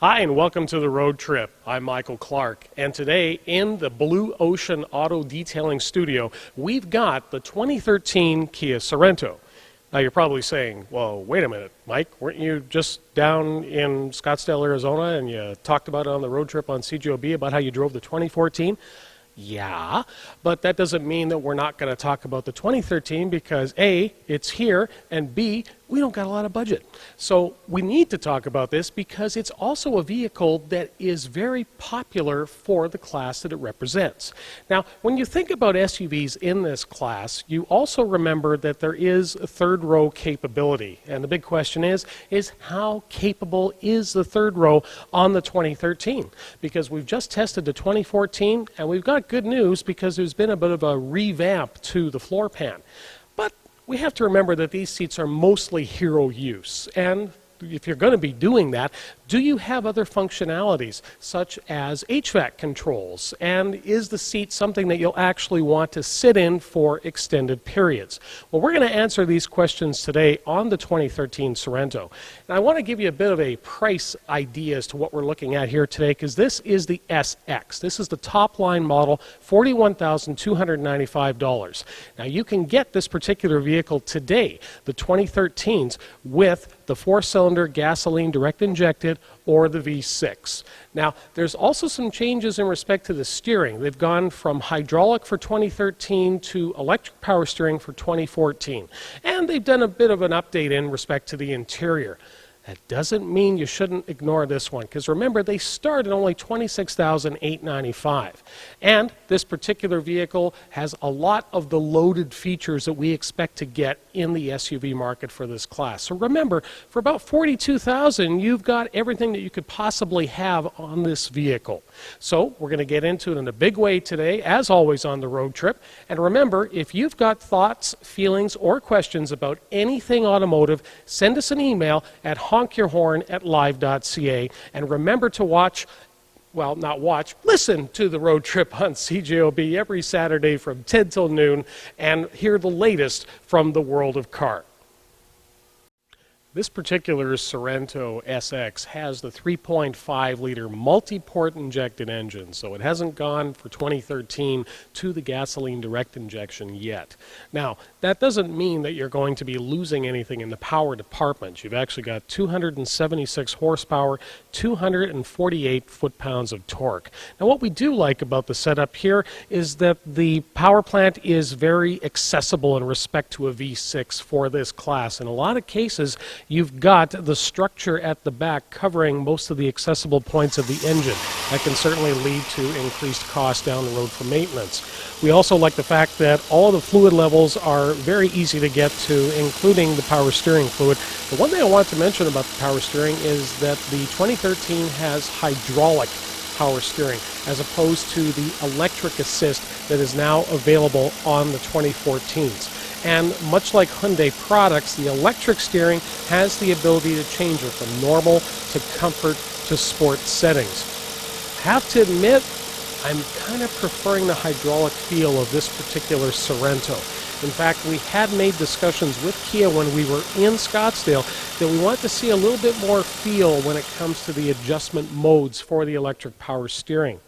Hi, and welcome to the road trip. I'm Michael Clark, and today in the Blue Ocean Auto Detailing Studio, we've got the 2013 Kia Sorento. Now you're probably saying, well, wait a minute, Mike, weren't you just down in Scottsdale, Arizona, and you talked about it on the road trip on CJOB about how you drove the 2014? Yeah, but that doesn't mean that we're not going to talk about the 2013 because A, it's here, and B, we don't got a lot of budget. So we need to talk about this because it's also a vehicle that is very popular for the class that it represents. Now, when you think about SUVs in this class, you also remember that there is a third row capability. And the big question is how capable is the third row on the 2013? Because we've just tested the 2014, and we've got good news because there's been a bit of a revamp to the floor pan. But we have to remember that these seats are mostly hero use, and if you're going to be doing that, do you have other functionalities such as HVAC controls? And is the seat something that you'll actually want to sit in for extended periods? Well, we're going to answer these questions today on the 2013 Sorento. And I want to give you a bit of a price idea as to what we're looking at here today, because this is the SX. This is the top line model, $41,295. Now you can get this particular vehicle today, the 2013s, with the 4-cylinder gasoline direct injected or the V6. Now, there's also some changes in respect to the steering. They've gone from hydraulic for 2013 to electric power steering for 2014. And they've done a bit of an update in respect to the interior. That doesn't mean you shouldn't ignore this one, because remember, they start at only $26,895. And this particular vehicle has a lot of the loaded features that we expect to get in the SUV market for this class. So remember, for about $42,000, you've got everything that you could possibly have on this vehicle. So we're going to get into it in a big way today, as always on the road trip. And remember, if you've got thoughts, feelings, or questions about anything automotive, send us an email at honkyourhorn@live.ca, and remember to listen to the road trip on CJOB every Saturday from 10 till noon and hear the latest from the world of car. This particular Sorento SX has the 3.5-liter multi-port injected engine, so it hasn't gone for 2013 to the gasoline direct injection yet. Now, that doesn't mean that you're going to be losing anything in the power department. You've actually got 276 horsepower, 248 foot-pounds of torque. Now, what we do like about the setup here is that the power plant is very accessible in respect to a V6 for this class. In a lot of cases, you've got the structure at the back covering most of the accessible points of the engine. That can certainly lead to increased costs down the road for maintenance. We also like the fact that all the fluid levels are very easy to get to, including the power steering fluid. The one thing I want to mention about the power steering is that the 2013 has hydraulic power steering as opposed to the electric assist that is now available on the 2014s. And much like Hyundai products, the electric steering has the ability to change it from normal to comfort to sport settings. I have to admit, I'm kind of preferring the hydraulic feel of this particular Sorento. In fact, we had made discussions with Kia when we were in Scottsdale that we want to see a little bit more feel when it comes to the adjustment modes for the electric power steering.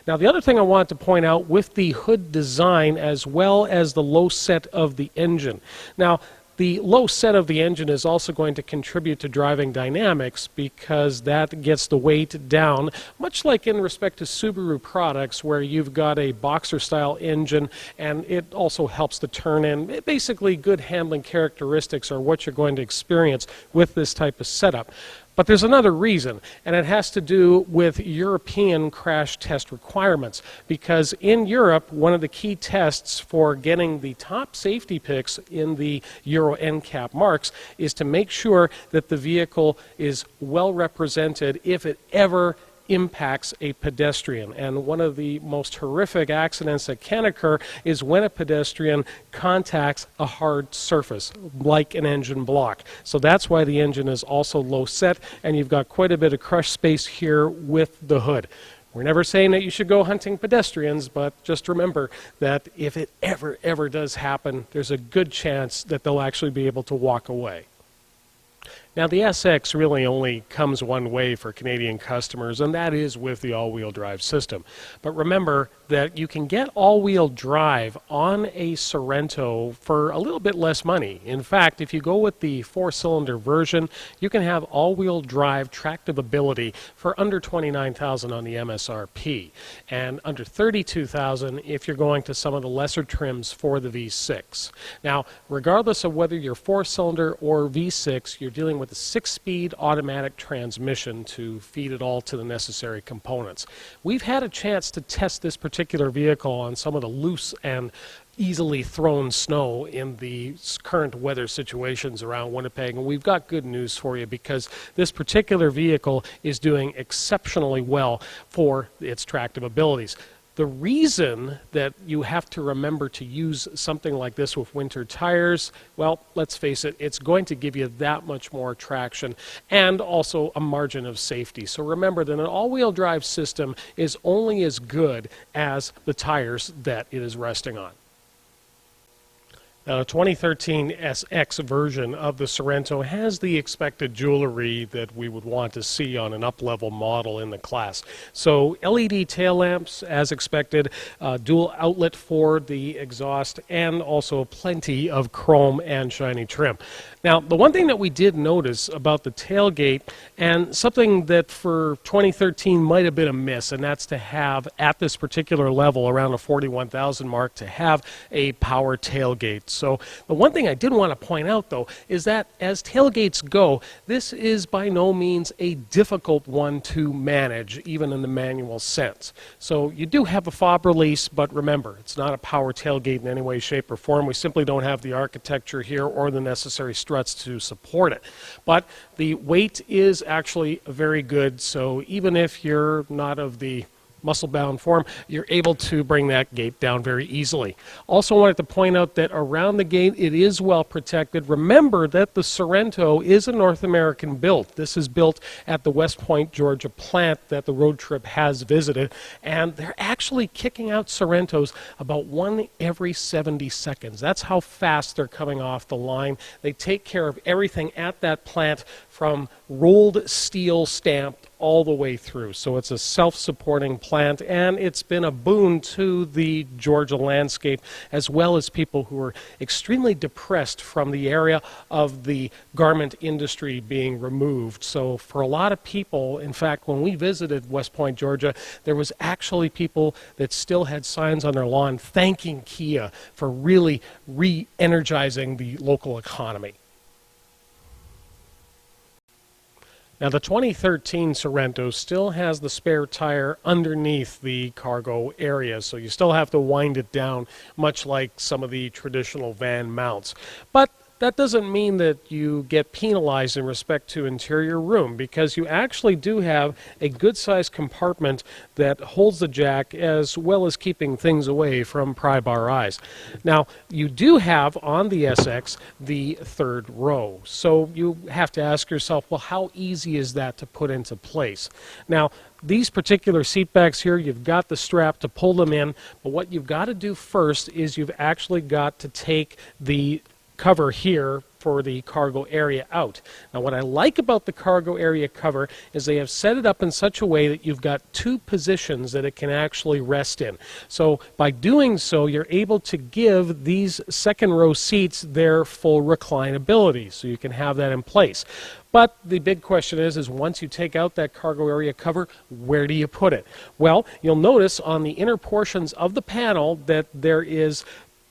Now, the other thing I want to point out with the hood design as well as the low set of the engine. Now, the low set of the engine is also going to contribute to driving dynamics because that gets the weight down, much like in respect to Subaru products where you've got a boxer-style engine and it also helps to turn in. Basically, good handling characteristics are what you're going to experience with this type of setup. But there's another reason, and it has to do with European crash test requirements. Because in Europe, one of the key tests for getting the top safety picks in the Euro NCAP marks is to make sure that the vehicle is well represented if it ever impacts a pedestrian. And one of the most horrific accidents that can occur is when a pedestrian contacts a hard surface, like an engine block. So that's why the engine is also low set, and you've got quite a bit of crush space here with the hood. We're never saying that you should go hunting pedestrians, but just remember that if it ever does happen, there's a good chance that they'll actually be able to walk away. Now, the SX really only comes one way for Canadian customers, and that is with the all-wheel drive system. But remember that you can get all-wheel drive on a Sorento for a little bit less money. In fact, if you go with the four-cylinder version, you can have all-wheel drive tractive ability for under $29,000 on the MSRP, and under $32,000 if you're going to some of the lesser trims for the V6. Now, regardless of whether you're four-cylinder or V6, you're dealing with a 6-speed automatic transmission to feed it all to the necessary components. We've had a chance to test this particular vehicle on some of the loose and easily thrown snow in the current weather situations around Winnipeg, and we've got good news for you because this particular vehicle is doing exceptionally well for its tractive abilities. The reason that you have to remember to use something like this with winter tires, well, let's face it, it's going to give you that much more traction and also a margin of safety. So remember that an all-wheel drive system is only as good as the tires that it is resting on. Now, the 2013 SX version of the Sorento has the expected jewelry that we would want to see on an up-level model in the class. So LED tail lamps, as expected, dual outlet for the exhaust, and also plenty of chrome and shiny trim. Now, the one thing that we did notice about the tailgate, and something that for 2013 might have been a miss, and that's to have, at this particular level, around a 41,000 mark, to have a power tailgate. So the one thing I did want to point out, though, is that as tailgates go, this is by no means a difficult one to manage, even in the manual sense. So you do have a fob release, but remember, it's not a power tailgate in any way, shape, or form. We simply don't have the architecture here or the necessary struts to support it. But the weight is actually very good, so even if you're not of the muscle-bound form, you're able to bring that gate down very easily. Also wanted to point out that around the gate it is well protected. Remember that the Sorento is a North American build. This is built at the West Point, Georgia plant that the road trip has visited, and they're actually kicking out Sorentos about one every 70 seconds. That's how fast they're coming off the line. They take care of everything at that plant from rolled steel stamped all the way through. So it's a self-supporting plant, and it's been a boon to the Georgia landscape, as well as people who are extremely depressed from the area of the garment industry being removed. So for a lot of people, in fact, when we visited West Point, Georgia, there was actually people that still had signs on their lawn thanking Kia for really re-energizing the local economy. Now, the 2013 Sorento still has the spare tire underneath the cargo area, so you still have to wind it down, much like some of the traditional van mounts. But that doesn't mean that you get penalized in respect to interior room, because you actually do have a good-sized compartment that holds the jack, as well as keeping things away from pry-bar eyes. Now, you do have on the SX the third row, so you have to ask yourself, well, how easy is that to put into place? Now, these particular seat backs here, you've got the strap to pull them in, but what you've got to do first is you've actually got to take the cover here for the cargo area out. Now, what I like about the cargo area cover is they have set it up in such a way that you've got two positions that it can actually rest in. So by doing so, you're able to give these second row seats their full reclinability, so you can have that in place. But the big question is once you take out that cargo area cover, where do you put it? Well, you'll notice on the inner portions of the panel that there is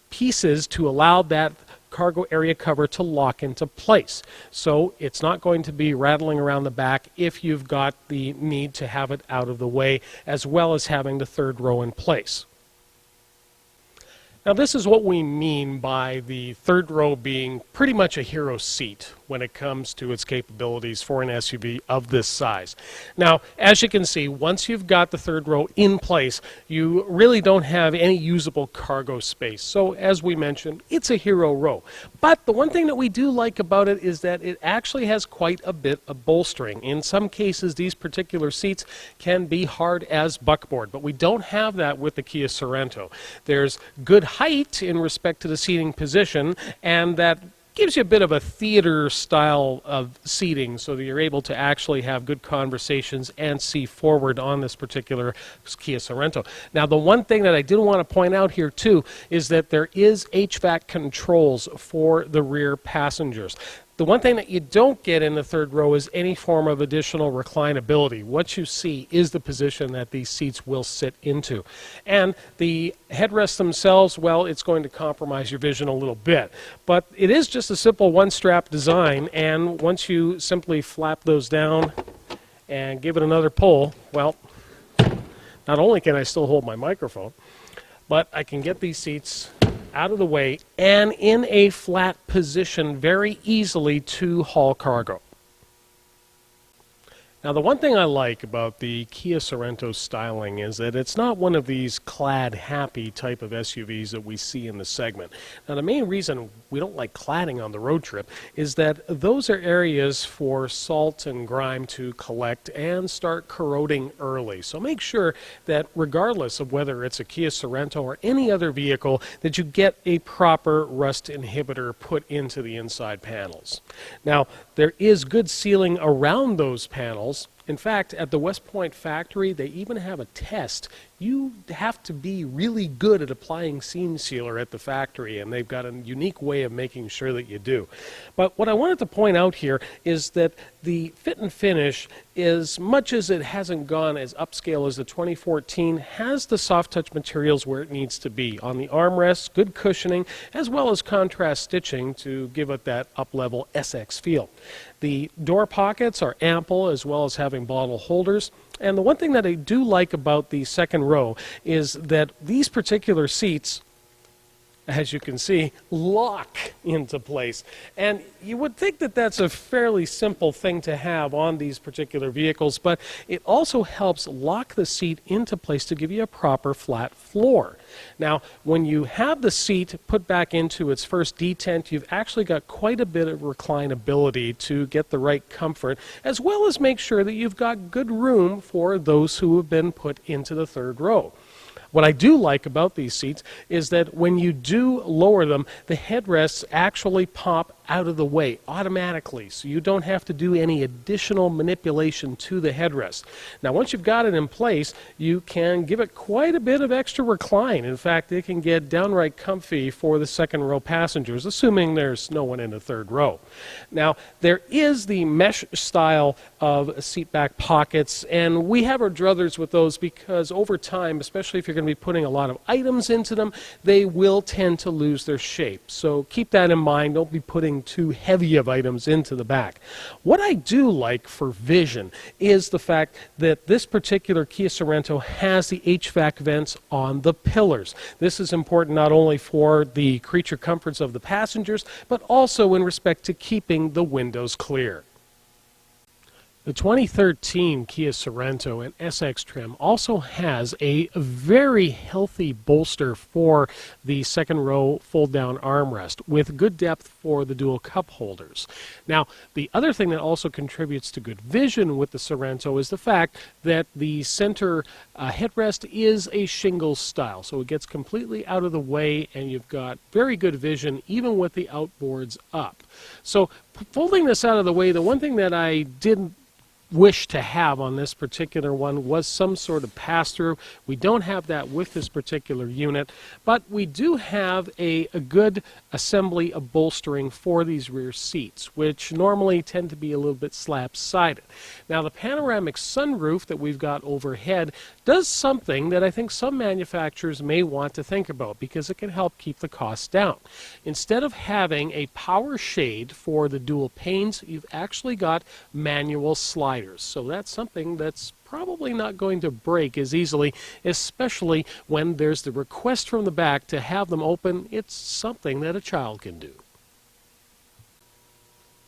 pieces to allow that cargo area cover to lock into place. So it's not going to be rattling around the back if you've got the need to have it out of the way, as well as having the third row in place. Now, this is what we mean by the third row being pretty much a hero seat when it comes to its capabilities for an SUV of this size. Now, as you can see, once you've got the third row in place, you really don't have any usable cargo space. So, as we mentioned, it's a hero row. But the one thing that we do like about it is that it actually has quite a bit of bolstering. In some cases, these particular seats can be hard as buckboard, but we don't have that with the Kia Sorento. There's good height in respect to the seating position, and that gives you a bit of a theater style of seating so that you're able to actually have good conversations and see forward on this particular Kia Sorento. Now, the one thing that I did want to point out here too is that there is HVAC controls for the rear passengers. The one thing that you don't get in the third row is any form of additional reclinability. What you see is the position that these seats will sit into. And the headrests themselves, well, it's going to compromise your vision a little bit. But it is just a simple one-strap design, and once you simply flap those down and give it another pull, well, not only can I still hold my microphone, but I can get these seats out of the way and in a flat position very easily to haul cargo. Now, the one thing I like about the Kia Sorento styling is that it's not one of these clad happy type of SUVs that we see in the segment. Now, the main reason we don't like cladding on the road trip is that those are areas for salt and grime to collect and start corroding early. So make sure that regardless of whether it's a Kia Sorento or any other vehicle, that you get a proper rust inhibitor put into the inside panels. Now, there is good sealing around those panels. In fact, at the West Point factory, they even have a test. You have to be really good at applying seam sealer at the factory, and they've got a unique way of making sure that you do. But what I wanted to point out here is that the fit and finish, as much as it hasn't gone as upscale as the 2014, has the soft touch materials where it needs to be. On the armrests, good cushioning, as well as contrast stitching to give it that up-level SX feel. The door pockets are ample, as well as having bottle holders. And the one thing that I do like about the second row is that these particular seats, as you can see, lock into place. And you would think that that's a fairly simple thing to have on these particular vehicles, but it also helps lock the seat into place to give you a proper flat floor. Now, when you have the seat put back into its first detent, you've actually got quite a bit of reclinability to get the right comfort, as well as make sure that you've got good room for those who have been put into the third row. What I do like about these seats is that when you do lower them, the headrests actually pop out of the way automatically, so you don't have to do any additional manipulation to the headrest. Now, once you've got it in place, you can give it quite a bit of extra recline. In fact, it can get downright comfy for the second row passengers, assuming there's no one in the third row. Now, there is the mesh style of seat back pockets, and we have our druthers with those because over time, especially if you're going to be putting a lot of items into them, they will tend to lose their shape. So keep that in mind. Don't be putting too heavy of items into the back. What I do like for vision is the fact that this particular Kia Sorento has the HVAC vents on the pillars. This is important not only for the creature comforts of the passengers, but also in respect to keeping the windows clear. The 2013 Kia Sorento and SX trim also has a very healthy bolster for the second row fold-down armrest with good depth for the dual cup holders. Now, the other thing that also contributes to good vision with the Sorento is the fact that the center headrest is a shingle style, so it gets completely out of the way and you've got very good vision even with the outboards up. So folding this out of the way, the one thing that I didn't wish to have on this particular one was some sort of pass-through. We don't have that with this particular unit, but we do have a good assembly of bolstering for these rear seats, which normally tend to be a little bit slab-sided. Now, the panoramic sunroof that we've got overhead does something that I think some manufacturers may want to think about because it can help keep the costs down. Instead of having a power shade for the dual panes, you've actually got manual sliders. So that's something that's probably not going to break as easily, especially when there's the request from the back to have them open. It's something that a child can do.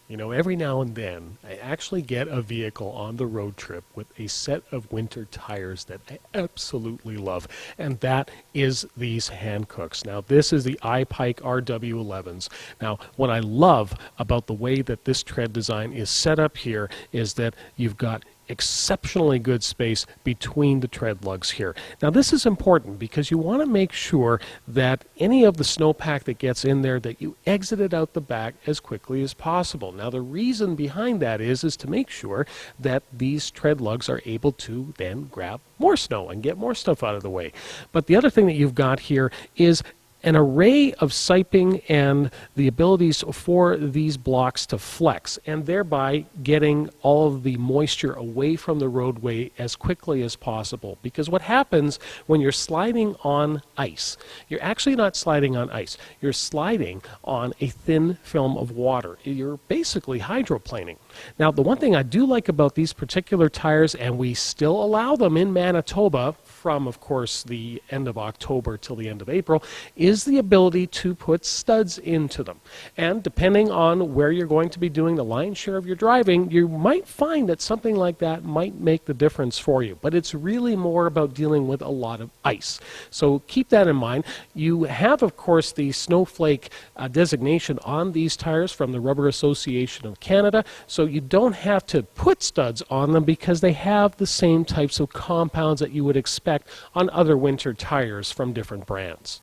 You know, every now and then, I actually get a vehicle on the road trip with a set of winter tires that I absolutely love, and that is these Hancooks. Now, this is the iPike RW11s. Now, what I love about the way that this tread design is set up here is that you've got exceptionally good space between the tread lugs here. Now this is important because you want to make sure that any of the snowpack that gets in there, that you exit it out the back as quickly as possible. Now the reason behind that is to make sure that these tread lugs are able to then grab more snow and get more stuff out of the way. But the other thing that you've got here is an array of siping and the abilities for these blocks to flex, and thereby getting all of the moisture away from the roadway as quickly as possible. Because what happens when you're sliding on ice, you're actually not sliding on ice, you're sliding on a thin film of water. You're basically hydroplaning. Now the one thing I do like about these particular tires, and we still allow them in Manitoba from, of course, the end of October till the end of April, is the ability to put studs into them. And depending on where you're going to be doing the lion's share of your driving, you might find that something like that might make the difference for you. But it's really more about dealing with a lot of ice. So keep that in mind. You have, of course, the snowflake designation on these tires from the Rubber Association of Canada, so you don't have to put studs on them because they have the same types of compounds that you would expect on other winter tires from different brands.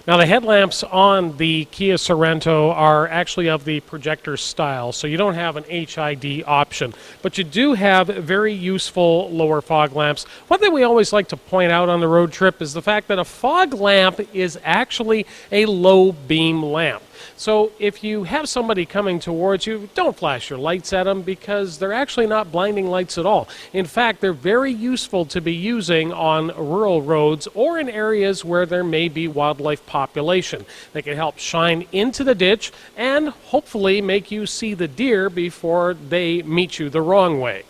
Now the headlamps on the Kia Sorento are actually of the projector style, so you don't have an HID option, but you do have very useful lower fog lamps. One thing we always like to point out on the road trip is the fact that a fog lamp is actually a low beam lamp. So if you have somebody coming towards you, don't flash your lights at them because they're actually not blinding lights at all. In fact, they're very useful to be using on rural roads or in areas where there may be wildlife population. They can help shine into the ditch and hopefully make you see the deer before they meet you the wrong way.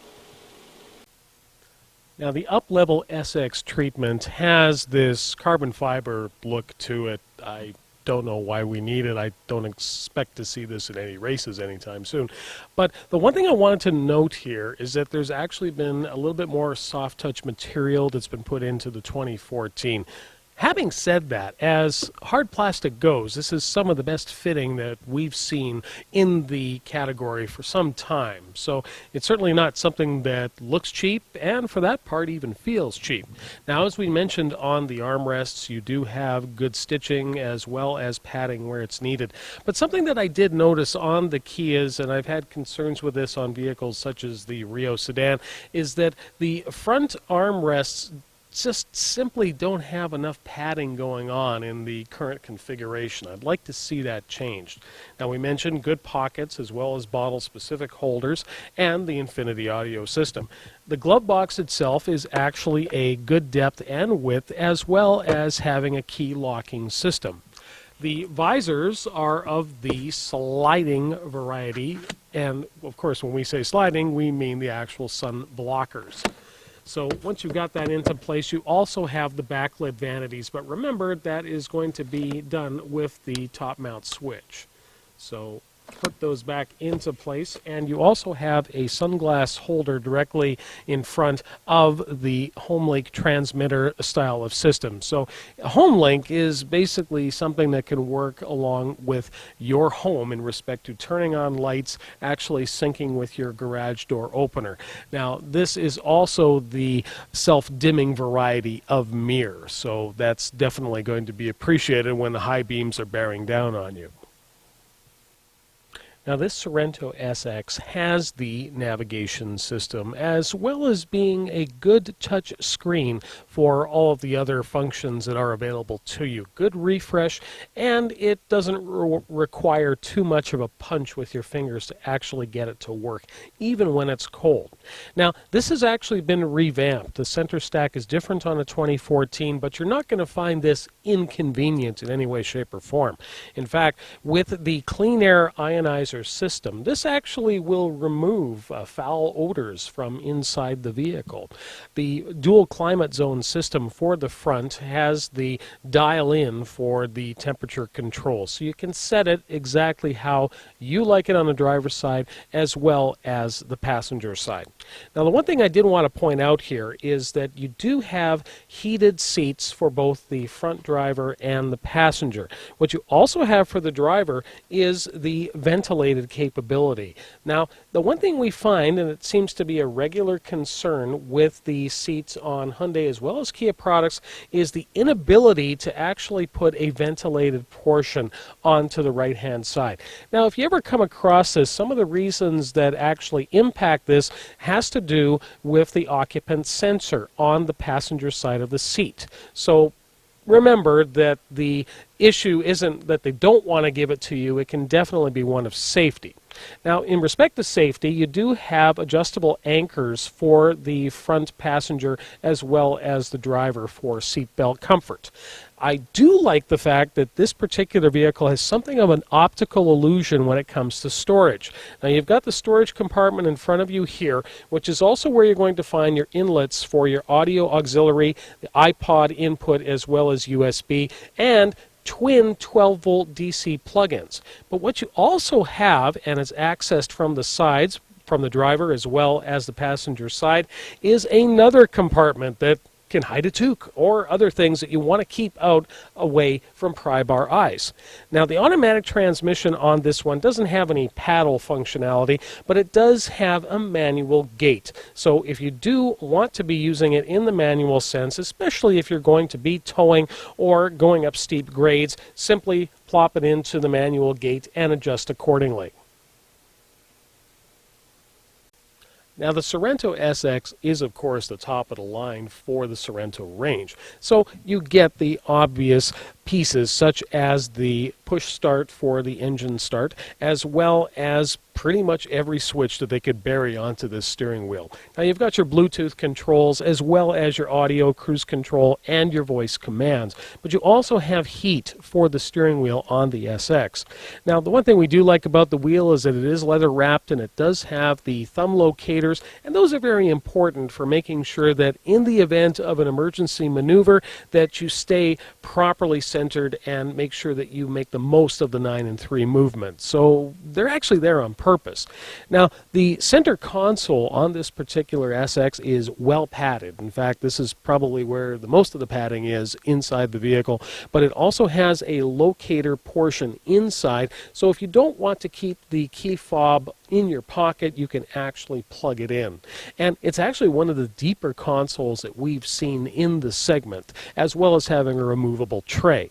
Now the up-level SX treatment has this carbon fiber look to it. I don't know why we need it. I don't expect to see this in any races anytime soon. But the one thing I wanted to note here is that there's actually been a little bit more soft touch material that's been put into the 2014. Having said that, as hard plastic goes, this is some of the best fitting that we've seen in the category for some time. So it's certainly not something that looks cheap, and for that part even feels cheap. Now, as we mentioned on the armrests, you do have good stitching as well as padding where it's needed. But something that I did notice on the Kias, and I've had concerns with this on vehicles such as the Rio sedan, is that the front armrests just simply don't have enough padding going on in the current configuration. I'd like to see that changed. Now we mentioned good pockets as well as bottle-specific holders and the Infinity audio system. The glove box itself is actually a good depth and width as well as having a key locking system. The visors are of the sliding variety, and of course when we say sliding we mean the actual sun blockers. So once you've got that into place, you also have the backlit vanities, but remember that is going to be done with the top mount switch. So put those back into place, and you also have a sunglass holder directly in front of the HomeLink transmitter style of system. So HomeLink is basically something that can work along with your home in respect to turning on lights, actually syncing with your garage door opener. Now this is also the self-dimming variety of mirror, so that's definitely going to be appreciated when the high beams are bearing down on you. Now this Sorento SX has the navigation system as well as being a good touch screen for all of the other functions that are available to you. Good refresh, and it doesn't require too much of a punch with your fingers to actually get it to work, even when it's cold. Now this has actually been revamped. The center stack is different on a 2014, but you're not going to find this inconvenient in any way, shape, or form. In fact, with the Clean Air Ionizer system, this actually will remove foul odors from inside the vehicle. The dual climate zone system for the front has the dial in for the temperature control, so you can set it exactly how you like it on the driver's side as well as the passenger side. Now the one thing I did want to point out here is that you do have heated seats for both the front driver and the passenger. What you also have for the driver is the ventilation ventilated capability. Now, the one thing we find, and it seems to be a regular concern with the seats on Hyundai as well as Kia products, is the inability to actually put a ventilated portion onto the right-hand side. Now, if you ever come across this, some of the reasons that actually impact this has to do with the occupant sensor on the passenger side of the seat. So remember that the issue isn't that they don't want to give it to you. It can definitely be one of safety. Now, in respect to safety, you do have adjustable anchors for the front passenger as well as the driver for seatbelt comfort. I do like the fact that this particular vehicle has something of an optical illusion when it comes to storage. Now, you've got the storage compartment in front of you here, which is also where you're going to find your inlets for your audio auxiliary, the iPod input, as well as USB, and twin 12-volt DC plug-ins. But what you also have, and it's accessed from the sides, from the driver as well as the passenger side, is another compartment that can hide a toque or other things that you want to keep out away from pry bar eyes. Now, the automatic transmission on this one doesn't have any paddle functionality, but it does have a manual gate. So if you do want to be using it in the manual sense, especially if you're going to be towing or going up steep grades, simply plop it into the manual gate and adjust accordingly. Now, the Sorento SX is, of course, the top of the line for the Sorento range. So you get the obvious pieces, such as the push start for the engine start, as well as pretty much every switch that they could bury onto this steering wheel. Now, you've got your Bluetooth controls, as well as your audio, cruise control, and your voice commands. But you also have heat for the steering wheel on the SX. Now, the one thing we do like about the wheel is that it is leather wrapped, and it does have the thumb locators, and those are very important for making sure that in the event of an emergency maneuver, that you stay properly centered and make sure that you make the most of the 9 and 3 movement. So they're actually there on purpose. Now, the center console on this particular SX is well padded. In fact, this is probably where the most of the padding is inside the vehicle, but it also has a locator portion inside, so if you don't want to keep the key fob in your pocket, you can actually plug it in. And it's actually one of the deeper consoles that we've seen in the segment, as well as having a removable tray.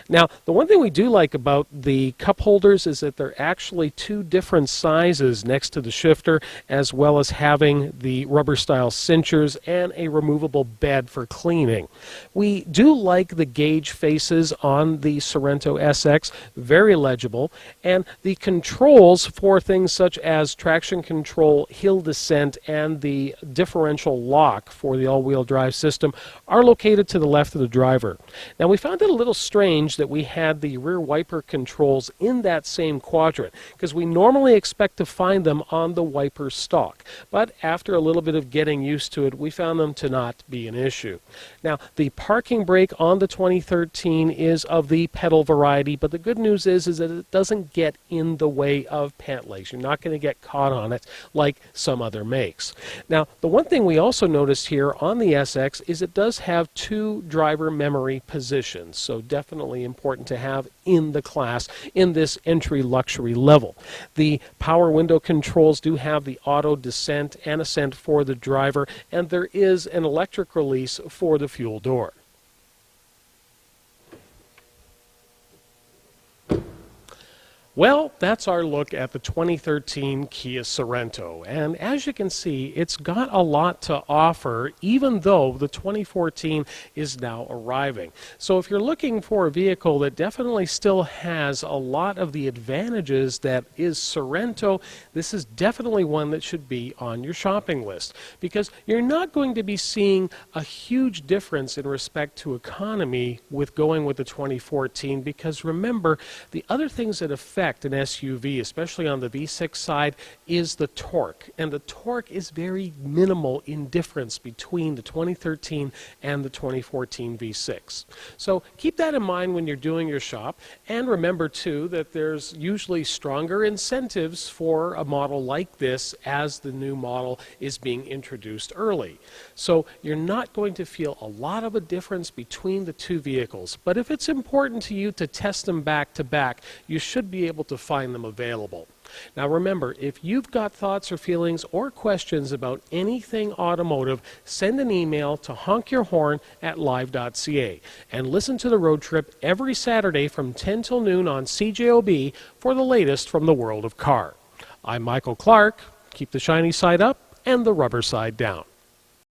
Now, the one thing we do like about the cup holders is that they're actually two different sizes next to the shifter, as well as having the rubber style cinchers and a removable bed for cleaning. We do like the gauge faces on the Sorento SX, very legible, and the controls for things such as traction control, hill descent, and the differential lock for the all-wheel drive system are located to the left of the driver. Now, we found it a little strange that we had the rear wiper controls in that same quadrant, because we normally expect to find them on the wiper stalk. But after a little bit of getting used to it, we found them to not be an issue. Now, the parking brake on the 2013 is of the pedal variety, but the good news is that it doesn't get in the way of pant legs. You're not going to get caught on it like some other makes. Now, the one thing we also noticed here on the SX is it does have 2 driver memory positions, so definitely important to have in the class in this entry luxury level. The power window controls do have the auto descent and ascent for the driver, and there is an electric release for the fuel door. Well, that's our look at the 2013 Kia Sorento, and as you can see, it's got a lot to offer, even though the 2014 is now arriving. So if you're looking for a vehicle that definitely still has a lot of the advantages that is Sorento, this is definitely one that should be on your shopping list, because you're not going to be seeing a huge difference in respect to economy with going with the 2014, because remember, the other things that affect an SUV, especially on the V6 side, is the torque. And the torque is very minimal in difference between the 2013 and the 2014 V6. So keep that in mind when you're doing your shop. And remember, too, that there's usually stronger incentives for a model like this as the new model is being introduced early. So you're not going to feel a lot of a difference between the two vehicles. But if it's important to you to test them back to back, you should be able to find them available. Now remember, if you've got thoughts or feelings or questions about anything automotive, send an email to honkyourhorn@live.ca and listen to the road trip every Saturday from 10 till noon on CJOB for the latest from the world of car. I'm Michael Clark. Keep the shiny side up and the rubber side down.